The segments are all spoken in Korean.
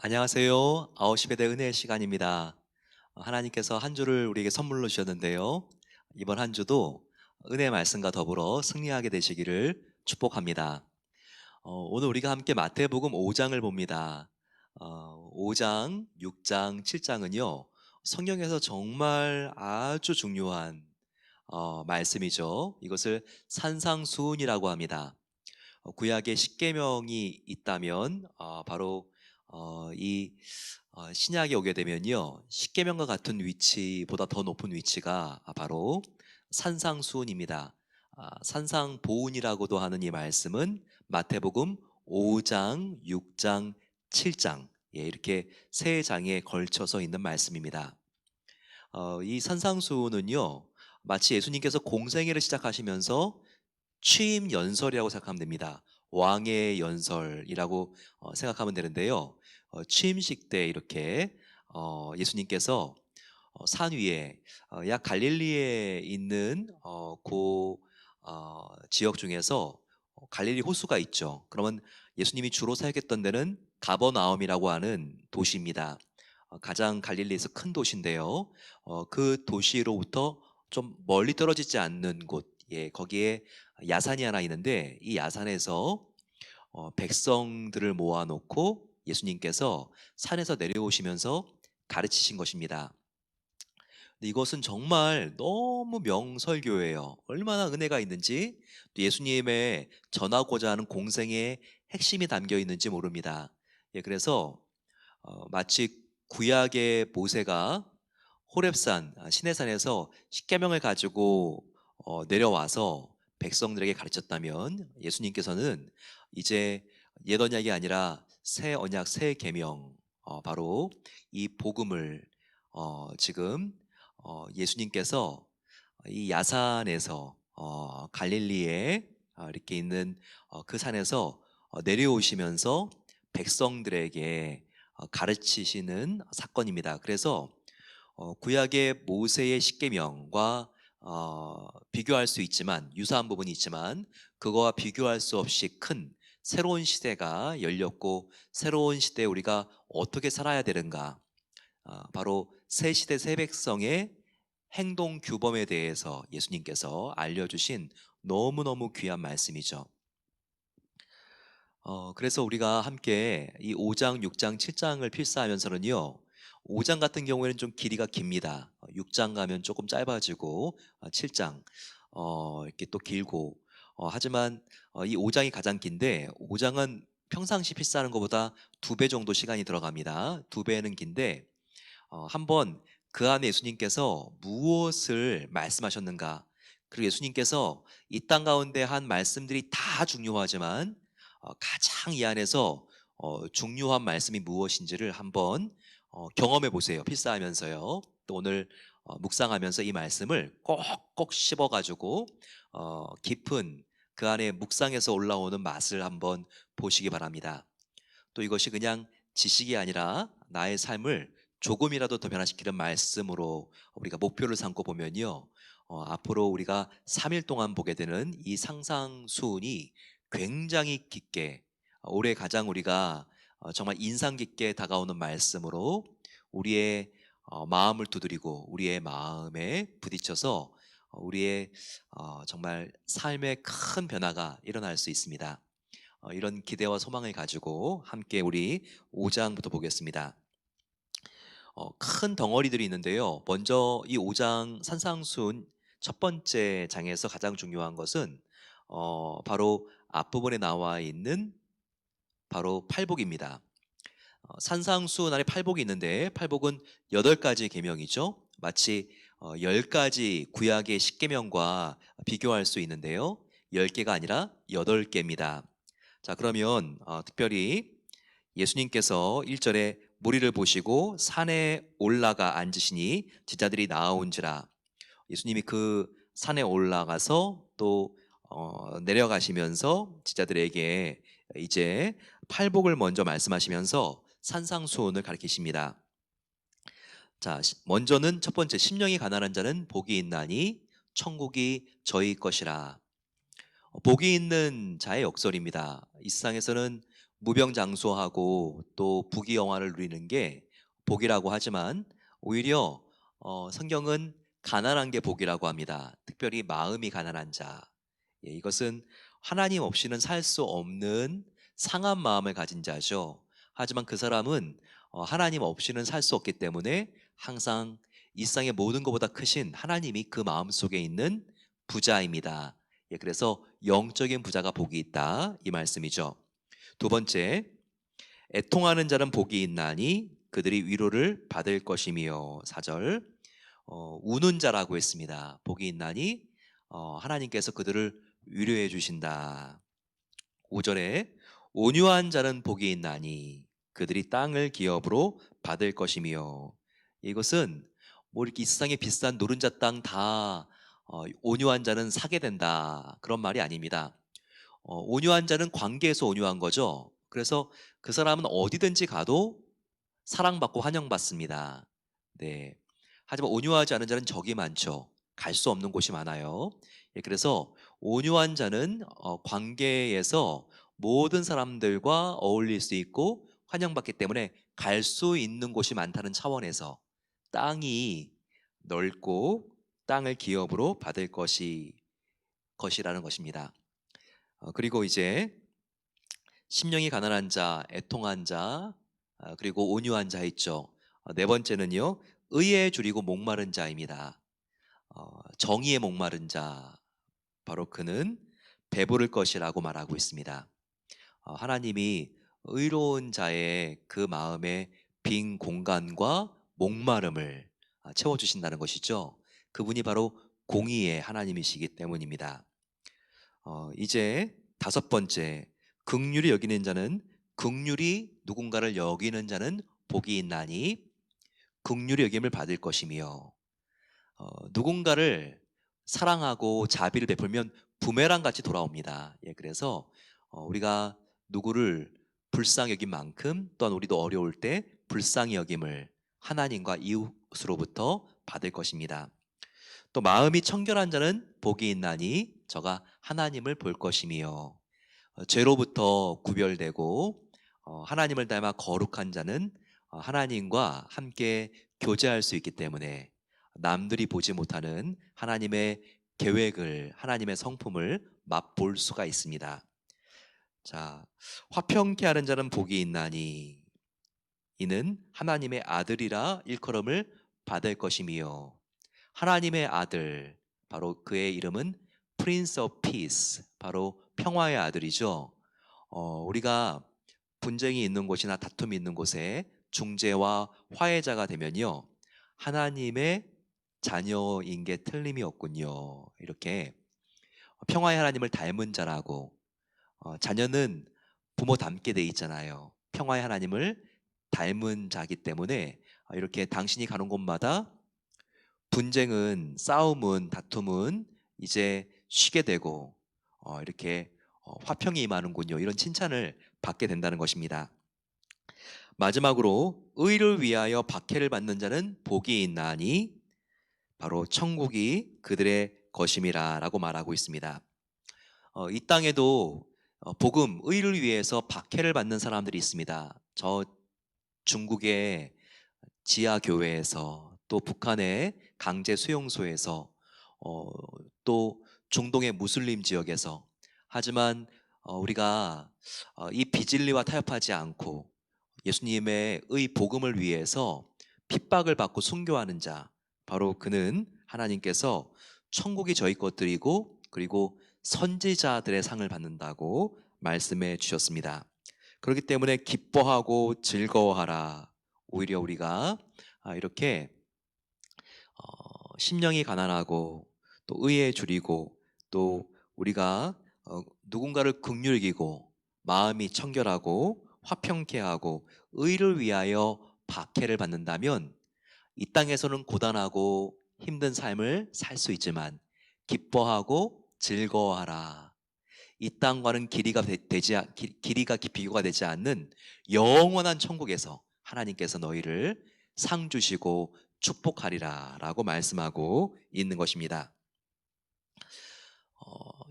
안녕하세요. 9시 배대 은혜의 시간입니다. 하나님께서 한 주를 우리에게 선물로 주셨는데요. 이번 한 주도 은혜의 말씀과 더불어 승리하게 되시기를 축복합니다. 오늘 우리가 함께 마태복음 5장을 봅니다. 5장, 6장, 7장은요. 성경에서 정말 아주 중요한 말씀이죠. 이것을 산상수훈이라고 합니다. 구약에 십계명이 있다면 바로 이 신약에 오게 되면요, 십계명과 같은 위치보다 더 높은 위치가 바로 산상수훈입니다. 산상보훈이라고도 하는 이 말씀은 마태복음 5장, 6장, 7장, 이렇게 세 장에 걸쳐서 있는 말씀입니다. 이 산상수훈은요, 마치 예수님께서 공생애를 시작하시면서 취임 연설이라고 생각하면 됩니다. 왕의 연설이라고 생각하면 되는데요. 취임식 때 이렇게 예수님께서 산 위에 약 갈릴리에 있는 그 지역 중에서 갈릴리 호수가 있죠. 그러면 예수님이 주로 사역했던 데는 가버나움이라고 하는 도시입니다. 가장 갈릴리에서 큰 도시인데요. 그 도시로부터 좀 멀리 떨어지지 않는 곳, 거기에 야산이 하나 있는데 이 야산에서 백성들을 모아놓고 예수님께서 산에서 내려오시면서 가르치신 것입니다. 근데 이것은 정말 너무 명설교예요. 얼마나 은혜가 있는지, 또 예수님의 전하고자 하는 공생의 핵심이 담겨 있는지 모릅니다. 그래서 마치 구약의 모세가 호렙산 시내산에서 십계명을 가지고 내려와서 백성들에게 가르쳤다면, 예수님께서는 이제 옛 언약이 아니라 새 언약 새 계명, 바로 이 복음을 지금 예수님께서 이 야산에서 갈릴리에 이렇게 있는 그 산에서 내려오시면서 백성들에게 가르치시는 사건입니다. 그래서 구약의 모세의 십계명과 비교할 수 있지만, 유사한 부분이 있지만 그거와 비교할 수 없이 큰 새로운 시대가 열렸고, 새로운 시대에 우리가 어떻게 살아야 되는가, 바로 새 시대 새 백성의 행동 규범에 대해서 예수님께서 알려주신 너무너무 귀한 말씀이죠. 그래서 우리가 함께 이 5장, 6장, 7장을 필사하면서는요, 5장 같은 경우에는 좀 길이가 깁니다. 6장 가면 조금 짧아지고, 7장 이렇게 또 길고, 하지만 이 5장이 가장 긴데, 5장은 평상시 필사하는 것보다 2배 정도 시간이 들어갑니다. 2배는 긴데, 한번 그 안에 예수님께서 무엇을 말씀하셨는가, 그리고 예수님께서 이 땅 가운데 한 말씀들이 다 중요하지만 가장 이 안에서 중요한 말씀이 무엇인지를 한번 경험해 보세요. 필사하면서요. 또 오늘 묵상하면서 이 말씀을 꼭꼭 씹어가지고 깊은 그 안에 묵상에서 올라오는 맛을 한번 보시기 바랍니다. 또 이것이 그냥 지식이 아니라 나의 삶을 조금이라도 더 변화시키는 말씀으로 우리가 목표를 삼고 보면요, 앞으로 우리가 3일 동안 보게 되는 이 상상수훈이 굉장히 깊게, 올해 가장 우리가 정말 인상 깊게 다가오는 말씀으로 우리의 마음을 두드리고 우리의 마음에 부딪혀서 우리의 정말 삶의 큰 변화가 일어날 수 있습니다. 이런 기대와 소망을 가지고 함께 우리 5장부터 보겠습니다. 큰 덩어리들이 있는데요. 먼저 이 5장 산상순 첫 번째 장에서 가장 중요한 것은 바로 앞부분에 나와 있는 바로 팔복입니다. 산상수훈 안에 팔복이 있는데, 팔복은 8가지 계명이죠. 마치 10가지 구약의 십계명과 비교할 수 있는데요, 10개가 아니라 8개입니다. 자, 그러면 특별히 예수님께서 1절에 무리를 보시고 산에 올라가 앉으시니 제자들이 나아온지라, 예수님이 그 산에 올라가서 또 내려가시면서 제자들에게 이제 팔복을 먼저 말씀하시면서 산상수훈을 가리키십니다. 자, 먼저는 첫 번째, 심령이 가난한 자는 복이 있나니 천국이 저희 것이라. 복이 있는 자의 역설입니다. 이 세상에서는 무병장수하고 또 부귀영화를 누리는 게 복이라고 하지만 오히려 성경은 가난한 게 복이라고 합니다. 특별히 마음이 가난한 자. 예, 이것은 하나님 없이는 살 수 없는 상한 마음을 가진 자죠. 하지만 그 사람은 하나님 없이는 살 수 없기 때문에 항상 이 세상의 모든 것보다 크신 하나님이 그 마음 속에 있는 부자입니다. 예, 그래서 영적인 부자가 복이 있다 이 말씀이죠. 두 번째, 애통하는 자는 복이 있나니 그들이 위로를 받을 것이며. 4절, 우는 자라고 했습니다. 복이 있나니 하나님께서 그들을 위로해 주신다. 5절에 온유한 자는 복이 있나니 그들이 땅을 기업으로 받을 것이며. 이것은 뭐 이렇게 이 세상에 비싼 노른자 땅 다 온유한 자는 사게 된다 그런 말이 아닙니다. 온유한 자는 관계에서 온유한 거죠. 그래서 그 사람은 어디든지 가도 사랑받고 환영받습니다. 네. 하지만 온유하지 않은 자는 적이 많죠. 갈 수 없는 곳이 많아요. 예, 그래서 온유한 자는 관계에서 모든 사람들과 어울릴 수 있고 환영받기 때문에 갈 수 있는 곳이 많다는 차원에서 땅이 넓고 땅을 기업으로 받을 것이라는 것입니다. 그리고 이제 심령이 가난한 자, 애통한 자, 그리고 온유한 자 있죠. 네 번째는요, 의에 줄이고 목마른 자입니다. 정의에 목마른 자, 바로 그는 배부를 것이라고 말하고 있습니다. 하나님이 의로운 자의 그 마음의 빈 공간과 목마름을 채워주신다는 것이죠. 그분이 바로 공의의 하나님이시기 때문입니다. 이제 다섯 번째, 긍휼히 여기는 자는, 긍휼히 누군가를 여기는 자는 복이 있나니 긍휼히 여김을 받을 것이며. 누군가를 사랑하고 자비를 베풀면 부메랑 같이 돌아옵니다. 예, 그래서 우리가 누구를 불쌍히 여긴 만큼 또한 우리도 어려울 때 불쌍히 여김을 하나님과 이웃으로부터 받을 것입니다. 또 마음이 청결한 자는 복이 있나니 저가 하나님을 볼 것이며. 죄로부터 구별되고 하나님을 닮아 거룩한 자는 하나님과 함께 교제할 수 있기 때문에 남들이 보지 못하는 하나님의 계획을, 하나님의 성품을 맛볼 수가 있습니다. 자, 화평케 하는 자는 복이 있나니 이는 하나님의 아들이라 일컬음을 받을 것이며. 하나님의 아들, 바로 그의 이름은 Prince of Peace, 바로 평화의 아들이죠. 우리가 분쟁이 있는 곳이나 다툼이 있는 곳에 중재와 화해자가 되면요, 하나님의 자녀인 게 틀림이 없군요. 이렇게 평화의 하나님을 닮은 자라고, 자녀는 부모 닮게 돼 있잖아요. 평화의 하나님을 닮은 자기 때문에 이렇게 당신이 가는 곳마다 분쟁은, 싸움은, 다툼은 이제 쉬게 되고 이렇게 화평이 임하는군요. 이런 칭찬을 받게 된다는 것입니다. 마지막으로 의를 위하여 박해를 받는 자는 복이 있나니 바로 천국이 그들의 것임이라라고 말하고 있습니다. 이 땅에도 복음, 의를 위해서 박해를 받는 사람들이 있습니다. 저 중국의 지하 교회에서, 또 북한의 강제 수용소에서, 또 중동의 무슬림 지역에서. 하지만 우리가 이 비진리와 타협하지 않고 예수님의 의 복음을 위해서 핍박을 받고 순교하는 자, 바로 그는 하나님께서 천국이 저희 것들이고 그리고 선지자들의 상을 받는다고 말씀해 주셨습니다. 그렇기 때문에 기뻐하고 즐거워하라. 오히려 우리가 이렇게 심령이 가난하고 또 의에 줄이고 또 우리가 누군가를 긍휼히 여기고 마음이 청결하고 화평케 하고 의를 위하여 박해를 받는다면 이 땅에서는 고단하고 힘든 삶을 살 수 있지만 기뻐하고 즐거워하라. 이 땅과는 길이가 비교가 되지 않는 영원한 천국에서 하나님께서 너희를 상 주시고 축복하리라라고 말씀하고 있는 것입니다.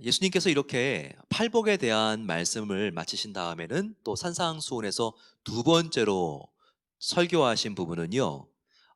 예수님께서 이렇게 팔복에 대한 말씀을 마치신 다음에는 또 산상수훈에서 두 번째로 설교하신 부분은요,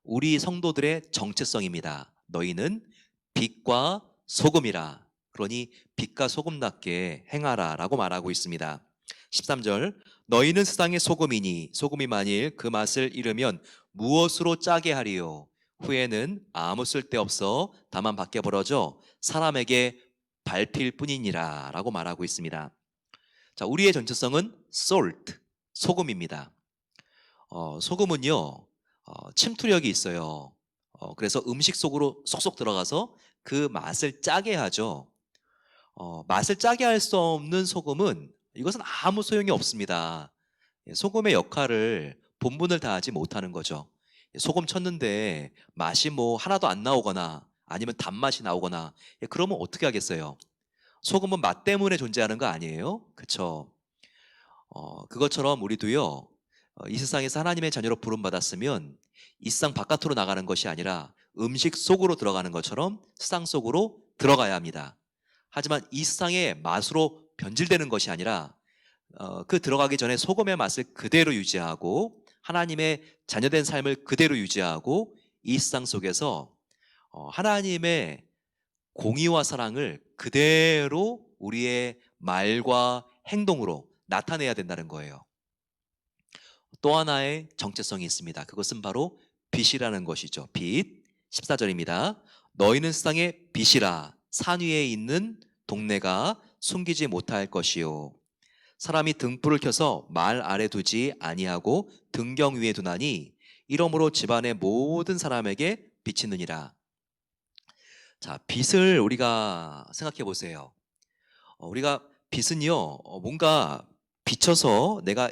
우리 성도들의 정체성입니다. 너희는 빛과 소금이라. 그러니 빛과 소금답게 행하라 라고 말하고 있습니다. 13절, 너희는 세상의 소금이니 소금이 만일 그 맛을 잃으면 무엇으로 짜게 하리요? 후에는 아무 쓸데없어 다만 밖에 벌어져 사람에게 밟힐 뿐이니라 라고 말하고 있습니다. 자, 우리의 정체성은 salt, 소금입니다. 소금은요, 침투력이 있어요. 그래서 음식 속으로 쏙쏙 들어가서 그 맛을 짜게 하죠. 맛을 짜게 할 수 없는 소금은 이것은 아무 소용이 없습니다. 소금의 역할을 본분을 다하지 못하는 거죠. 소금 쳤는데 맛이 뭐 하나도 안 나오거나 아니면 단맛이 나오거나 그러면 어떻게 하겠어요? 소금은 맛 때문에 존재하는 거 아니에요? 그쵸? 그것처럼 우리도요, 이 세상에서 하나님의 자녀로 부름받았으면 이 세상 바깥으로 나가는 것이 아니라 음식 속으로 들어가는 것처럼 세상 속으로 들어가야 합니다. 하지만 이 세상의 맛으로 변질되는 것이 아니라 그 들어가기 전에 소금의 맛을 그대로 유지하고 하나님의 자녀된 삶을 그대로 유지하고 이 세상 속에서 하나님의 공의와 사랑을 그대로 우리의 말과 행동으로 나타내야 된다는 거예요. 또 하나의 정체성이 있습니다. 그것은 바로 빛이라는 것이죠. 빛. 14절입니다. 너희는 세상의 빛이라. 산 위에 있는 동네가 숨기지 못할 것이요. 사람이 등불을 켜서 말 아래 두지 아니하고 등경 위에 두나니 이러므로 집안의 모든 사람에게 비치느니라. 자, 빛을 우리가 생각해 보세요. 우리가 빛은요, 뭔가 비춰서 내가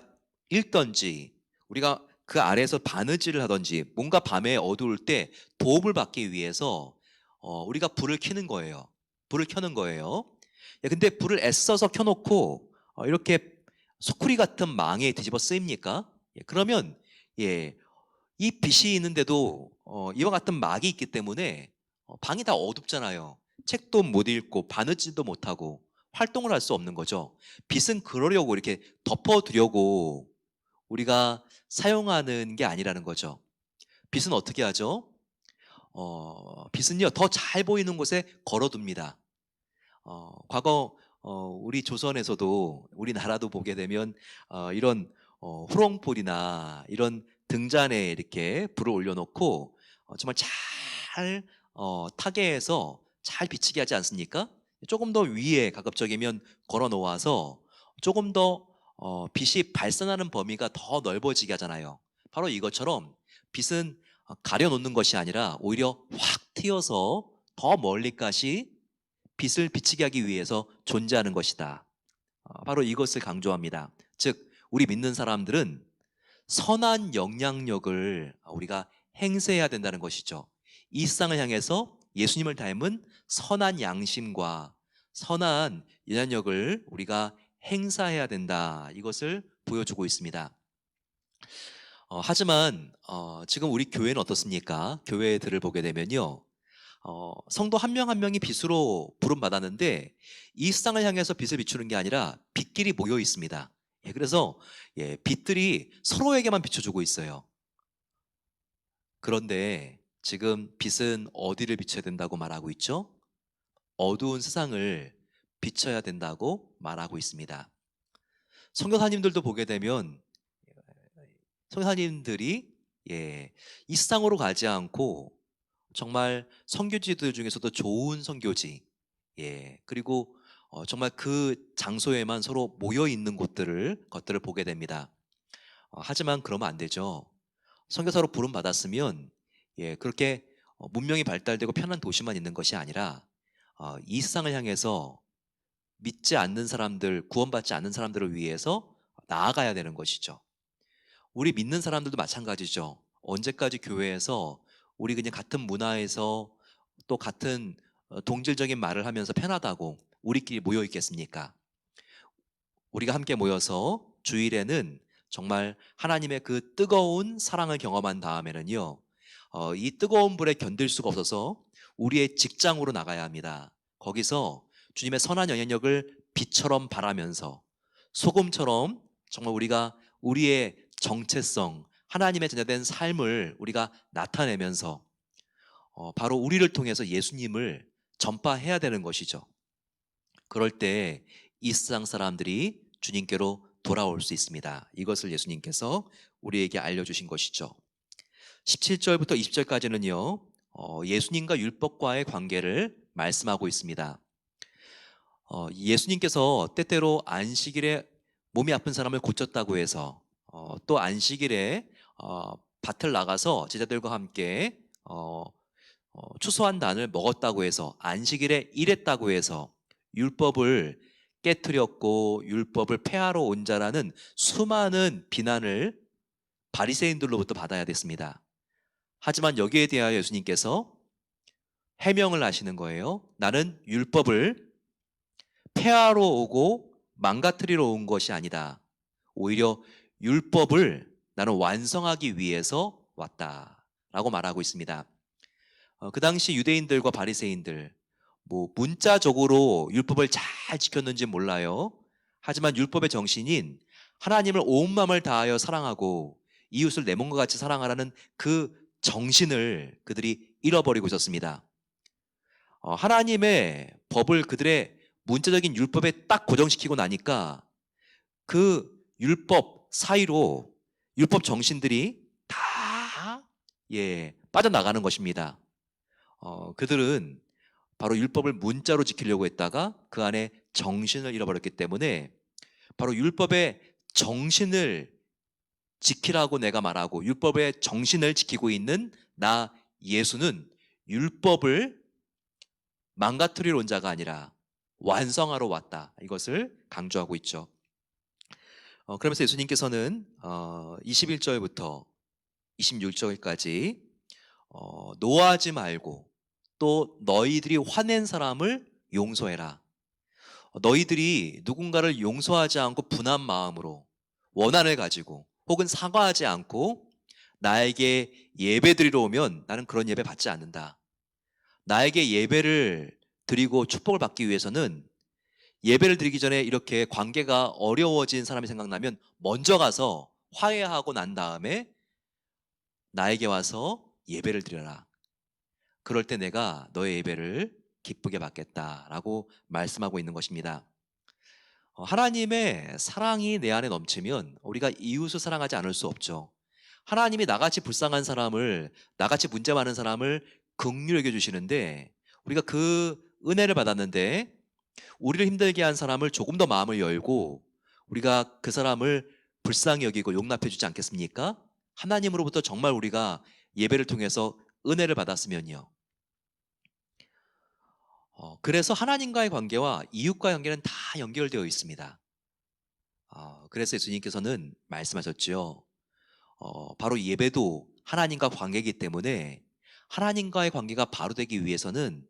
읽던지, 우리가 그 아래에서 바느질을 하던지, 뭔가 밤에 어두울 때 도움을 받기 위해서 우리가 불을 켜는 거예요. 불을 켜는 거예요. 근데 불을 애써서 켜놓고 이렇게 소쿠리 같은 망에 뒤집어 쓰입니까? 그러면 이 빛이 있는데도 이와 같은 막이 있기 때문에 방이 다 어둡잖아요. 책도 못 읽고 바느질도 못하고 활동을 할 수 없는 거죠. 빛은 그러려고 이렇게 덮어두려고 우리가 사용하는 게 아니라는 거죠. 빛은 어떻게 하죠? 빛은요, 더 잘 보이는 곳에 걸어둡니다. 과거 우리 조선에서도 우리나라도 보게 되면 이런 호롱불이나 이런 등잔에 이렇게 불을 올려놓고 정말 잘 타게 해서 잘 비치게 하지 않습니까? 조금 더 위에 가급적이면 걸어 놓아서 조금 더 빛이 발산하는 범위가 더 넓어지게 하잖아요. 바로 이것처럼 빛은 가려놓는 것이 아니라 오히려 확 튀어서 더 멀리까지 빛을 비치게 하기 위해서 존재하는 것이다. 바로 이것을 강조합니다. 즉, 우리 믿는 사람들은 선한 영향력을 우리가 행세해야 된다는 것이죠. 이 세상을 향해서 예수님을 닮은 선한 양심과 선한 영향력을 우리가 행사해야 된다. 이것을 보여주고 있습니다. 하지만 지금 우리 교회는 어떻습니까? 교회들을 보게 되면요, 성도 한 명 한 명이 빛으로 부름받았는데 이 세상을 향해서 빛을 비추는 게 아니라 빛끼리 모여 있습니다. 그래서 빛들이 서로에게만 비춰주고 있어요. 그런데 지금 빛은 어디를 비춰야 된다고 말하고 있죠? 어두운 세상을 비춰야 된다고 말하고 있습니다. 선교사님들도 보게 되면 선교사님들이 이 세상으로 가지 않고 정말 선교지들 중에서도 좋은 선교지, 그리고 정말 그 장소에만 서로 모여 있는 것들을 보게 됩니다. 하지만 그러면 안 되죠. 선교사로 부름 받았으면 그렇게 문명이 발달되고 편한 도시만 있는 것이 아니라 이 세상을 향해서 믿지 않는 사람들, 구원받지 않는 사람들을 위해서 나아가야 되는 것이죠. 우리 믿는 사람들도 마찬가지죠. 언제까지 교회에서 우리 그냥 같은 문화에서 또 같은 동질적인 말을 하면서 편하다고 우리끼리 모여 있겠습니까? 우리가 함께 모여서 주일에는 정말 하나님의 그 뜨거운 사랑을 경험한 다음에는요, 이 뜨거운 불에 견딜 수가 없어서 우리의 직장으로 나가야 합니다. 거기서 주님의 선한 영향력을 빛처럼 발하면서 소금처럼 정말 우리가 우리의 정체성, 하나님의 자녀된 삶을 우리가 나타내면서 바로 우리를 통해서 예수님을 전파해야 되는 것이죠. 그럴 때 이 세상 사람들이 주님께로 돌아올 수 있습니다. 이것을 예수님께서 우리에게 알려주신 것이죠. 17절부터 20절까지는요, 예수님과 율법과의 관계를 말씀하고 있습니다. 예수님께서 때때로 안식일에 몸이 아픈 사람을 고쳤다고 해서 또 안식일에 밭을 나가서 제자들과 함께 추수한 단을 먹었다고 해서 안식일에 일했다고 해서 율법을 깨트렸고 율법을 폐하러 온 자라는 수많은 비난을 바리새인들로부터 받아야 됐습니다. 하지만 여기에 대하여 예수님께서 해명을 하시는 거예요. 나는 율법을 폐하러 오고 망가뜨리러 온 것이 아니다. 오히려 율법을 나는 완성하기 위해서 왔다라고 말하고 있습니다. 그 당시 유대인들과 바리새인들 문자적으로 율법을 잘 지켰는지 몰라요. 하지만 율법의 정신인 하나님을 온 마음을 다하여 사랑하고 이웃을 내 몸과 같이 사랑하라는 그 정신을 그들이 잃어버리고 있었습니다. 하나님의 법을 그들의 문자적인 율법에 딱 고정시키고 나니까 그 율법 사이로 율법 정신들이 다 빠져나가는 것입니다. 그들은 바로 율법을 문자로 지키려고 했다가 그 안에 정신을 잃어버렸기 때문에 바로 율법의 정신을 지키라고 내가 말하고 율법의 정신을 지키고 있는 나 예수는 율법을 망가뜨리러 온 자가 아니라 완성하러 왔다. 이것을 강조하고 있죠. 그러면서 예수님께서는 21절부터 26절까지 노하지 말고 또 너희들이 화낸 사람을 용서해라. 너희들이 누군가를 용서하지 않고 분한 마음으로 원한을 가지고 혹은 사과하지 않고 나에게 예배드리러 오면 나는 그런 예배 받지 않는다. 나에게 예배를 드리고 축복을 받기 위해서는 예배를 드리기 전에 이렇게 관계가 어려워진 사람이 생각나면 먼저 가서 화해하고 난 다음에 나에게 와서 예배를 드려라. 그럴 때 내가 너의 예배를 기쁘게 받겠다라고 말씀하고 있는 것입니다. 하나님의 사랑이 내 안에 넘치면 우리가 이웃을 사랑하지 않을 수 없죠. 하나님이 나같이 불쌍한 사람을, 나같이 문제 많은 사람을 긍휼히 여겨주시는데 우리가 그 은혜를 받았는데 우리를 힘들게 한 사람을 조금 더 마음을 열고 우리가 그 사람을 불쌍히 여기고 용납해 주지 않겠습니까? 하나님으로부터 정말 우리가 예배를 통해서 은혜를 받았으면요. 그래서 하나님과의 관계와 이웃과의 관계는 다 연결되어 있습니다. 그래서 예수님께서는 말씀하셨죠. 바로 예배도 하나님과 관계이기 때문에 하나님과의 관계가 바로 되기 위해서는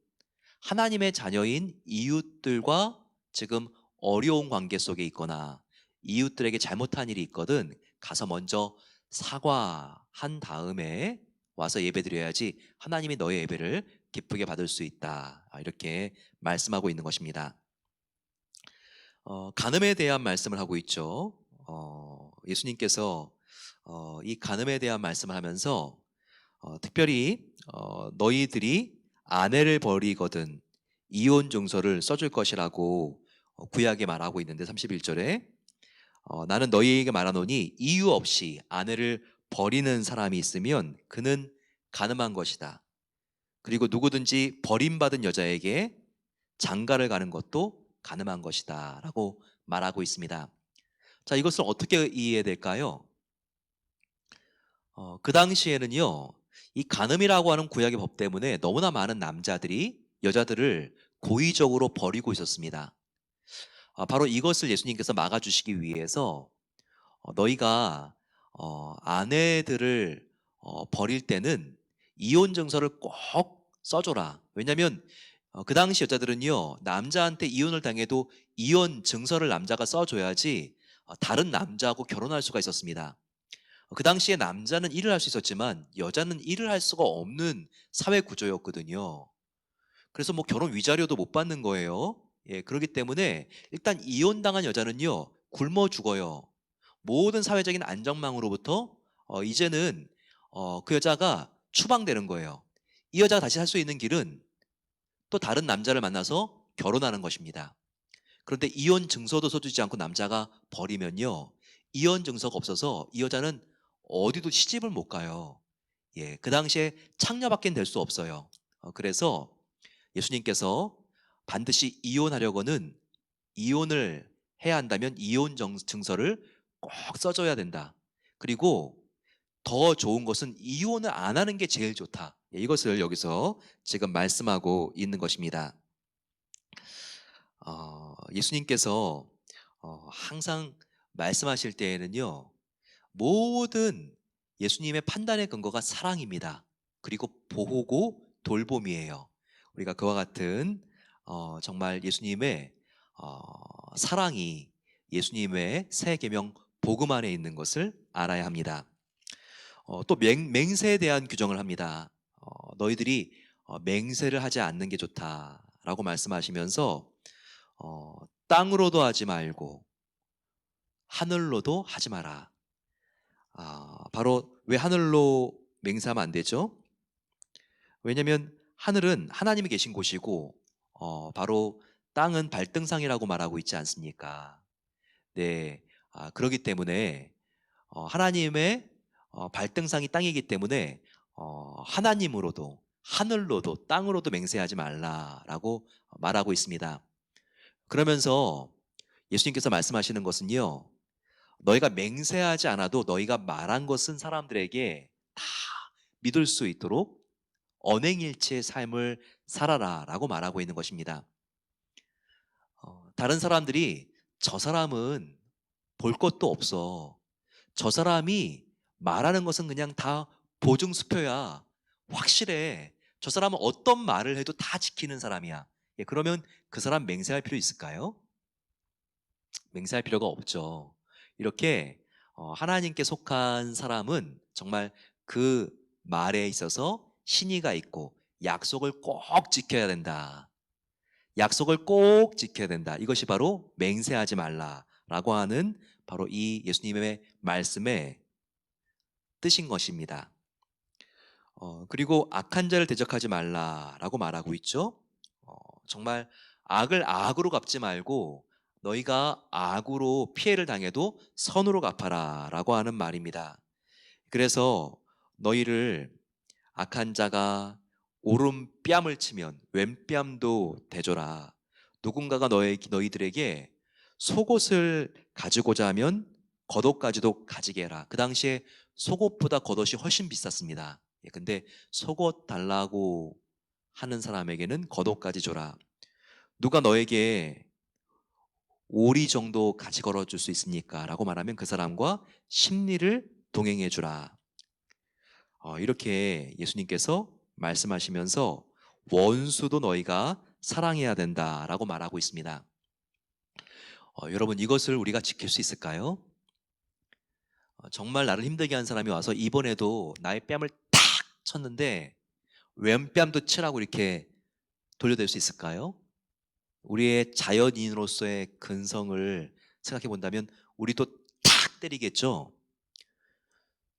하나님의 자녀인 이웃들과 지금 어려운 관계 속에 있거나 이웃들에게 잘못한 일이 있거든 가서 먼저 사과한 다음에 와서 예배드려야지 하나님이 너의 예배를 기쁘게 받을 수 있다. 이렇게 말씀하고 있는 것입니다. 간음에 대한 말씀을 하고 있죠. 예수님께서 이 간음에 대한 말씀을 하면서 특별히 너희들이 아내를 버리거든 이혼 증서를 써줄 것이라고 구약에 말하고 있는데 31절에 나는 너희에게 말하노니 이유 없이 아내를 버리는 사람이 있으면 그는 간음한 것이다. 그리고 누구든지 버림받은 여자에게 장가를 가는 것도 간음한 것이다 라고 말하고 있습니다. 자, 이것을 어떻게 이해해야 될까요? 그 당시에는요, 이 간음이라고 하는 구약의 법 때문에 너무나 많은 남자들이 여자들을 고의적으로 버리고 있었습니다. 바로 이것을 예수님께서 막아주시기 위해서 너희가 아내들을 버릴 때는 이혼 증서를 꼭 써줘라. 왜냐하면 그 당시 여자들은요 남자한테 이혼을 당해도 이혼 증서를 남자가 써줘야지 다른 남자하고 결혼할 수가 있었습니다. 그 당시에 남자는 일을 할 수 있었지만 여자는 일을 할 수가 없는 사회 구조였거든요. 그래서 뭐 결혼 위자료도 못 받는 거예요. 예, 그렇기 때문에 일단 이혼당한 여자는요, 굶어 죽어요. 모든 사회적인 안전망으로부터 이제는 그 여자가 추방되는 거예요. 이 여자가 다시 살 수 있는 길은 또 다른 남자를 만나서 결혼하는 것입니다. 그런데 이혼 증서도 써주지 않고 남자가 버리면요, 이혼 증서가 없어서 이 여자는 어디도 시집을 못 가요. 예, 그 당시에 창녀밖엔 될 수 없어요. 그래서 예수님께서 반드시 이혼하려고는 이혼을 해야 한다면 이혼 증서를 꼭 써줘야 된다. 그리고 더 좋은 것은 이혼을 안 하는 게 제일 좋다. 예, 이것을 여기서 지금 말씀하고 있는 것입니다. 예수님께서 항상 말씀하실 때에는요, 모든 예수님의 판단의 근거가 사랑입니다. 그리고 보호고 돌봄이에요. 우리가 그와 같은 정말 예수님의 사랑이 예수님의 새 계명 복음 안에 있는 것을 알아야 합니다. 또 맹세에 대한 규정을 합니다. 너희들이 맹세를 하지 않는 게 좋다라고 말씀하시면서 어, 땅으로도 하지 말고 하늘로도 하지 마라. 바로 왜 하늘로 맹세하면 안 되죠? 왜냐하면 하늘은 하나님이 계신 곳이고 바로 땅은 발등상이라고 말하고 있지 않습니까? 네, 그렇기 때문에 하나님의 발등상이 땅이기 때문에 하나님으로도 하늘로도 땅으로도 맹세하지 말라라고 말하고 있습니다. 그러면서 예수님께서 말씀하시는 것은요, 너희가 맹세하지 않아도 너희가 말한 것은 사람들에게 다 믿을 수 있도록 언행일치의 삶을 살아라라고 말하고 있는 것입니다. 다른 사람들이 저 사람은 볼 것도 없어, 저 사람이 말하는 것은 그냥 다 보증수표야, 확실해, 저 사람은 어떤 말을 해도 다 지키는 사람이야. 예, 그러면 그 사람 맹세할 필요 있을까요? 맹세할 필요가 없죠. 이렇게 하나님께 속한 사람은 정말 그 말에 있어서 신의가 있고 약속을 꼭 지켜야 된다. 약속을 꼭 지켜야 된다. 이것이 바로 맹세하지 말라라고 하는 바로 이 예수님의 말씀의 뜻인 것입니다. 그리고 악한 자를 대적하지 말라라고 말하고 있죠. 어, 정말 악을 악으로 갚지 말고 너희가 악으로 피해를 당해도 선으로 갚아라라고 하는 말입니다. 그래서 너희를 악한 자가 오른뺨을 치면 왼뺨도 대줘라. 누군가가 너희들에게 속옷을 가지고자 하면 겉옷까지도 가지게 해라. 그 당시에 속옷보다 겉옷이 훨씬 비쌌습니다. 예, 근데 속옷 달라고 하는 사람에게는 겉옷까지 줘라. 누가 너에게 오리 정도 같이 걸어줄 수 있습니까? 라고 말하면 그 사람과 십리를 동행해 주라. 이렇게 예수님께서 말씀하시면서 원수도 너희가 사랑해야 된다라고 말하고 있습니다. 여러분, 이것을 우리가 지킬 수 있을까요? 정말 나를 힘들게 한 사람이 와서 이번에도 나의 뺨을 탁 쳤는데 왼뺨도 치라고 이렇게 돌려댈 수 있을까요? 우리의 자연인으로서의 근성을 생각해 본다면 우리도 탁 때리겠죠.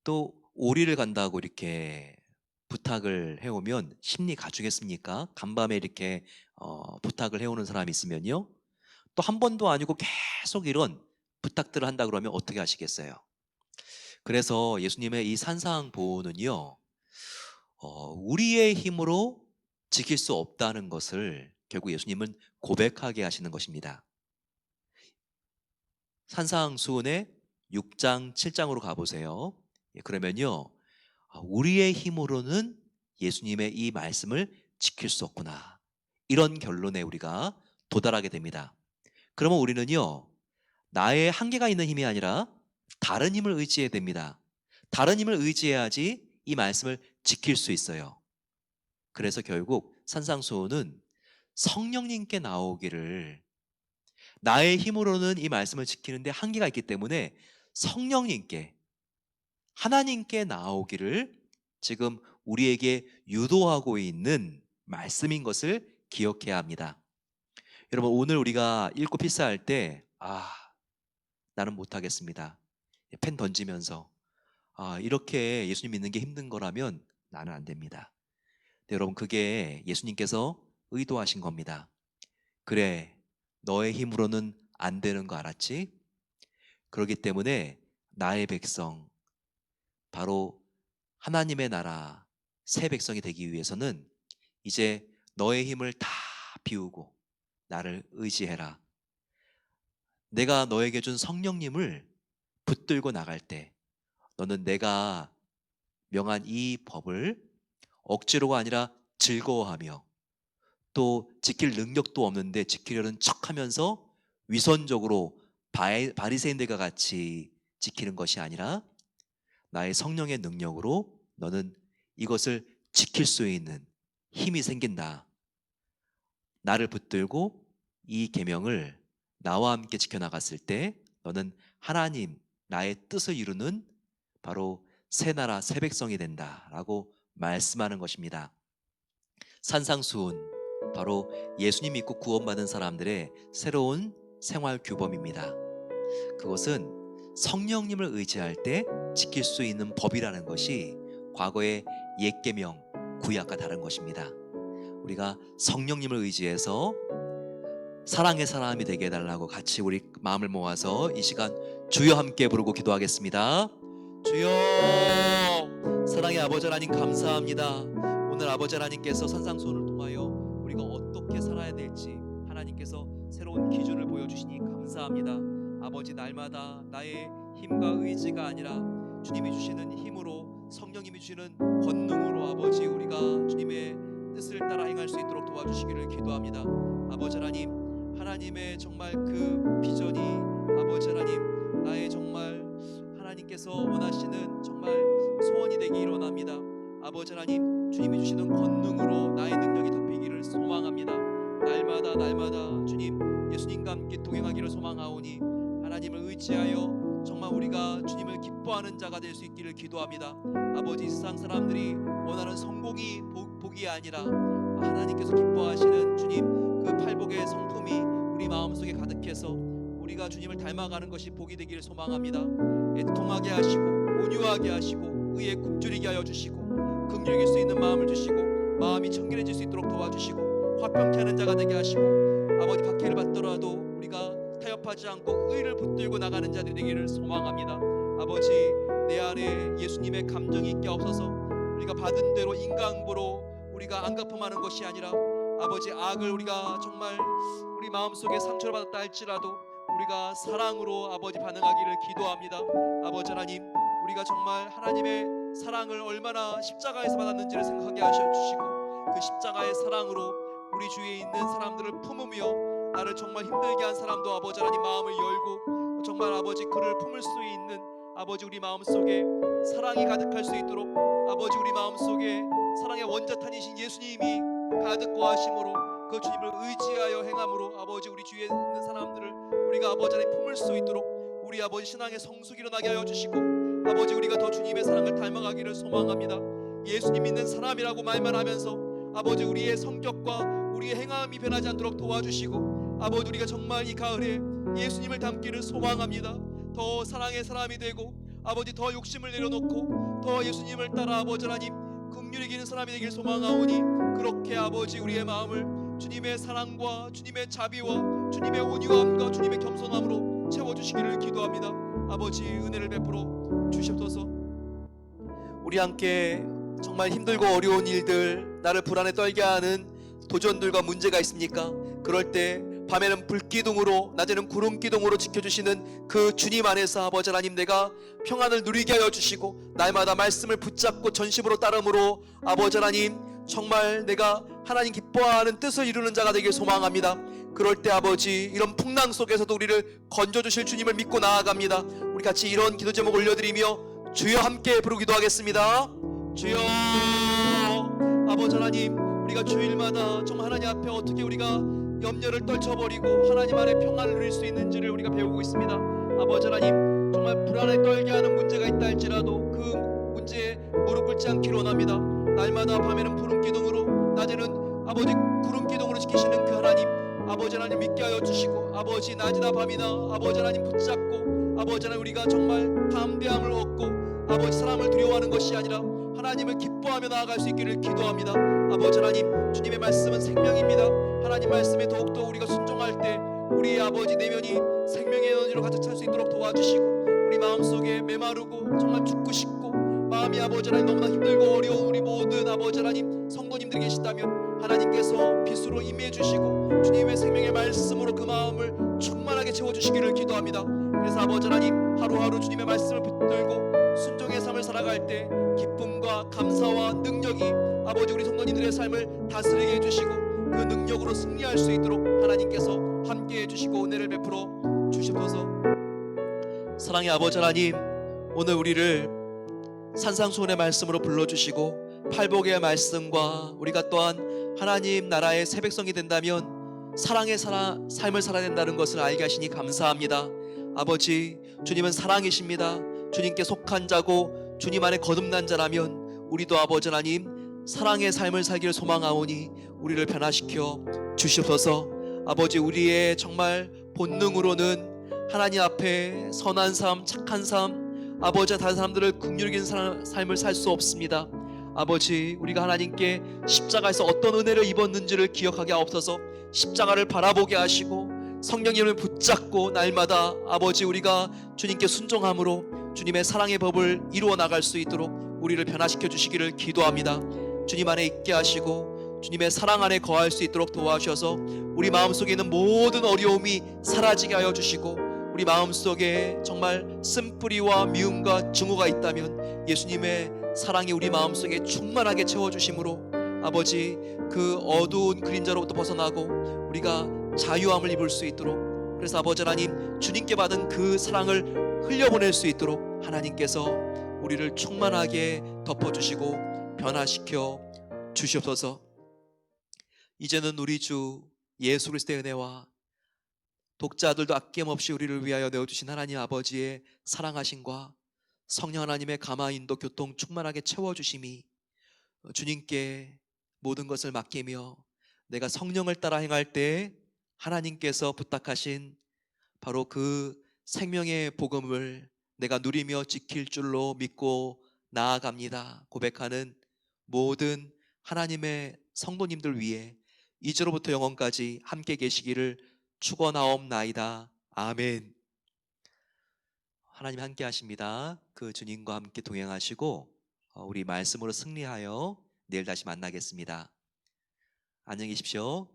또 오리를 간다고 이렇게 부탁을 해오면 심리 가주겠습니까? 간밤에 이렇게 부탁을 해오는 사람이 있으면요, 또 한 번도 아니고 계속 이런 부탁들을 한다 그러면 어떻게 하시겠어요? 그래서 예수님의 이 산상보호는요, 우리의 힘으로 지킬 수 없다는 것을 결국 예수님은 고백하게 하시는 것입니다. 산상수훈의 6장, 7장으로 가보세요. 예, 그러면요, 우리의 힘으로는 예수님의 이 말씀을 지킬 수 없구나, 이런 결론에 우리가 도달하게 됩니다. 그러면 우리는요, 나의 한계가 있는 힘이 아니라 다른 힘을 의지해야 됩니다. 다른 힘을 의지해야지 이 말씀을 지킬 수 있어요. 그래서 결국 산상수훈은 성령님께 나오기를, 나의 힘으로는 이 말씀을 지키는데 한계가 있기 때문에 성령님께, 하나님께 나오기를 지금 우리에게 유도하고 있는 말씀인 것을 기억해야 합니다. 여러분, 오늘 우리가 읽고 필사할 때 나는 못하겠습니다. 펜 던지면서 이렇게 예수님 믿는 게 힘든 거라면 나는 안 됩니다. 근데 여러분, 그게 예수님께서 의도하신 겁니다. 그래, 너의 힘으로는 안 되는 거 알았지? 그렇기 때문에 나의 백성, 바로 하나님의 나라 새 백성이 되기 위해서는 이제 너의 힘을 다 비우고 나를 의지해라. 내가 너에게 준 성령님을 붙들고 나갈 때 너는 내가 명한 이 법을 억지로가 아니라 즐거워하며, 또 지킬 능력도 없는데 지키려는 척하면서 위선적으로 바리새인들과 같이 지키는 것이 아니라 나의 성령의 능력으로 너는 이것을 지킬 수 있는 힘이 생긴다. 나를 붙들고 이 계명을 나와 함께 지켜나갔을 때 너는 하나님, 나의 뜻을 이루는 바로 새 나라 새 백성이 된다라고 말씀하는 것입니다. 산상수훈, 바로 예수님 믿고 구원받은 사람들의 새로운 생활 규범입니다. 그것은 성령님을 의지할 때 지킬 수 있는 법이라는 것이 과거의 옛 계명, 구약과 다른 것입니다. 우리가 성령님을 의지해서 사랑의 사람이 되게 해달라고 같이 우리 마음을 모아서 이 시간 주여 함께 부르고 기도하겠습니다. 주여, 사랑의 아버지 하나님 감사합니다. 오늘 아버지 하나님께서 산상수훈을 통하여 우리가 어떻게 살아야 될지 하나님께서 새로운 기준을 보여주시니 감사합니다. 아버지, 날마다 나의 힘과 의지가 아니라 주님이 주시는 힘으로, 성령님이 주시는 권능으로 아버지, 우리가 주님의 뜻을 따라 행할 수 있도록 도와주시기를 기도합니다. 아버지 하나님, 하나님의 정말 그 비전이 아버지 하나님, 나의 정말 하나님께서 원하시는 정말 소원이 되기 원합니다. 아버지 하나님, 주님이 주시는 권능으로 나의 능력이 덮이기를 소망합니다. 날마다 주님, 예수님과 함께 동행하기를 소망하오니 하나님을 의지하여 정말 우리가 주님을 기뻐하는 자가 될 수 있기를 기도합니다. 아버지, 세상 사람들이 원하는 성공이 복이 아니라 하나님께서 기뻐하시는 주님 그 팔복의 성품이 우리 마음속에 가득해서 우리가 주님을 닮아가는 것이 복이 되기를 소망합니다. 애통하게 하시고 온유하게 하시고 의에 굶주리게 하여 주시고 긍휼히 수 있는 마음을 주시고 마음이 청결해질 수 있도록 도와주시고 화평케 하는 자가 되게 하시고 아버지, 박해를 받더라도 우리가 타협하지 않고 의를 붙들고 나가는 자들이 되기를 소망합니다. 아버지, 내 안에 예수님의 감정이 있게 없어서 우리가 받은 대로 인간부로 우리가 안갚음하는 것이 아니라 아버지, 악을 우리가 정말 우리 마음속에 상처를 받았다 할지라도 우리가 사랑으로 아버지 반응하기를 기도합니다. 아버지 하나님, 우리가 정말 하나님의 사랑을 얼마나 십자가에서 받았는지를 생각하게 하셔주시고 그 십자가의 사랑으로 우리 주위에 있는 사람들을 품으며 나를 정말 힘들게 한 사람도 아버지 하나님 마음을 열고 정말 아버지 그를 품을 수 있는 아버지 우리 마음속에 사랑이 가득할 수 있도록 아버지 우리 마음속에 사랑의 원자탄이신 예수님이 가득 거하심으로 그 주님을 의지하여 행함으로 아버지 우리 주위에 있는 사람들을 우리가 아버지 하나님 품을 수 있도록 우리 아버지 신앙의 성숙이 일어나게 하여 주시고 아버지, 우리가 더 주님의 사랑을 닮아가기를 소망합니다. 예수님 믿는 사람이라고 말만 하면서 아버지, 우리의 성격과 우리의 행함이 변하지 않도록 도와주시고 아버지, 우리가 정말 이 가을에 예수님을 닮기를 소망합니다. 더 사랑의 사람이 되고 아버지, 더 욕심을 내려놓고 더 예수님을 따라 아버지 하나님 긍휼히 여기는 사람이 되길 소망하오니 그렇게 아버지 우리의 마음을 주님의 사랑과 주님의 자비와 주님의 온유함과 주님의 겸손함으로 채워주시기를 기도합니다. 아버지, 은혜를 베풀어 주시옵소서. 우리 함께 정말 힘들고 어려운 일들, 나를 불안에 떨게 하는 도전들과 문제가 있습니까? 그럴 때 밤에는 불기둥으로 낮에는 구름기둥으로 지켜주시는 그 주님 안에서 아버지 하나님, 내가 평안을 누리게 하여 주시고 날마다 말씀을 붙잡고 전심으로 따름으로 아버지 하나님, 정말 내가 하나님 기뻐하는 뜻을 이루는 자가 되길 소망합니다. 그럴 때 아버지, 이런 풍랑 속에서도 우리를 건져주실 주님을 믿고 나아갑니다. 우리 같이 이런 기도 제목 올려드리며 주여 함께 부르기도 하겠습니다. 주여, 아버지 하나님, 우리가 주일마다 정말 하나님 앞에 어떻게 우리가 염려를 떨쳐버리고 하나님 안에 평안을 누릴 수 있는지를 우리가 배우고 있습니다. 아버지 하나님, 정말 불안에 떨게 하는 문제가 있다 할지라도 그 문제에 무릎 꿇지 않기를 원합니다. 날마다 밤에는 푸른 기둥으로, 낮에는 아버지 구름 기둥으로 지키시는 그 하나님, 아버지 하나님 믿게 하여 주시고, 아버지 낮이나 밤이나 아버지 하나님 붙잡고, 아버지 하나님 우리가 정말 담대함을 얻고 아버지 사람을 두려워하는 것이 아니라 하나님을 기뻐하며 나아갈 수 있기를 기도합니다. 아버지 하나님, 주님의 말씀은 생명입니다. 하나님 말씀에 더욱더 우리가 순종할 때 우리의 아버지 내면이 생명의 에너지로 가득 찰 수 있도록 도와주시고, 우리 마음속에 메마르고 정말 죽고 싶고 마음이 아버지 하나님 너무나 힘들고 어려운 우리 모든 아버지 하나님 성도님들이 계시다면 하나님께서 빛으로 임해 주시고 주님의 생명의 말씀으로 그 마음을 충만하게 채워주시기를 기도합니다. 그래서 아버지 하나님, 하루하루 주님의 말씀을 붙들고 순종의 삶을 살아갈 때 기쁨과 감사와 능력이 아버지 우리 성도님들의 삶을 다스리게 해주시고 그 능력으로 승리할 수 있도록 하나님께서 함께해 주시고 은혜를 베풀어 주시옵소서. 사랑의 아버지 하나님, 오늘 우리를 산상수훈의 말씀으로 불러주시고 팔복의 말씀과 우리가 또한 하나님 나라의 새 백성이 된다면 사랑의 삶을 살아야 된다는 것을 알게 하시니 감사합니다. 아버지, 주님은 사랑이십니다. 주님께 속한 자고 주님 안에 거듭난 자라면 우리도 아버지 하나님 사랑의 삶을 살기를 소망하오니 우리를 변화시켜 주시옵소서. 아버지, 우리의 정말 본능으로는 하나님 앞에 선한 삶, 착한 삶, 아버지 다른 사람들을 긍휼히 여기는 삶을 살 수 없습니다. 아버지, 우리가 하나님께 십자가에서 어떤 은혜를 입었는지를 기억하게 하옵소서. 십자가를 바라보게 하시고 성령님을 붙잡고 날마다 아버지 우리가 주님께 순종함으로 주님의 사랑의 법을 이루어 나갈 수 있도록 우리를 변화시켜 주시기를 기도합니다. 주님 안에 있게 하시고 주님의 사랑 안에 거할 수 있도록 도와주셔서 우리 마음속에 있는 모든 어려움이 사라지게 하여 주시고, 우리 마음속에 정말 쓴뿌리와 미움과 증오가 있다면 예수님의 사랑이 우리 마음속에 충만하게 채워주심으로 아버지 그 어두운 그림자로부터 벗어나고 우리가 자유함을 입을 수 있도록, 그래서 아버지 하나님 주님께 받은 그 사랑을 흘려보낼 수 있도록 하나님께서 우리를 충만하게 덮어주시고 변화시켜 주시옵소서. 이제는 우리 주 예수 그리스도의 은혜와 독자들도 아낌없이 우리를 위하여 내어주신 하나님 아버지의 사랑하심과 성령 하나님의 감화 인도 교통 충만하게 채워주심이 주님께 모든 것을 맡기며 내가 성령을 따라 행할 때 하나님께서 부탁하신 바로 그 생명의 복음을 내가 누리며 지킬 줄로 믿고 나아갑니다 고백하는 모든 하나님의 성도님들 위해 이제로부터 영원까지 함께 계시기를 축원하옵나이다. 아멘. 하나님 함께 하십니다. 그 주님과 함께 동행하시고 우리 말씀으로 승리하여 내일 다시 만나겠습니다. 안녕히 계십시오.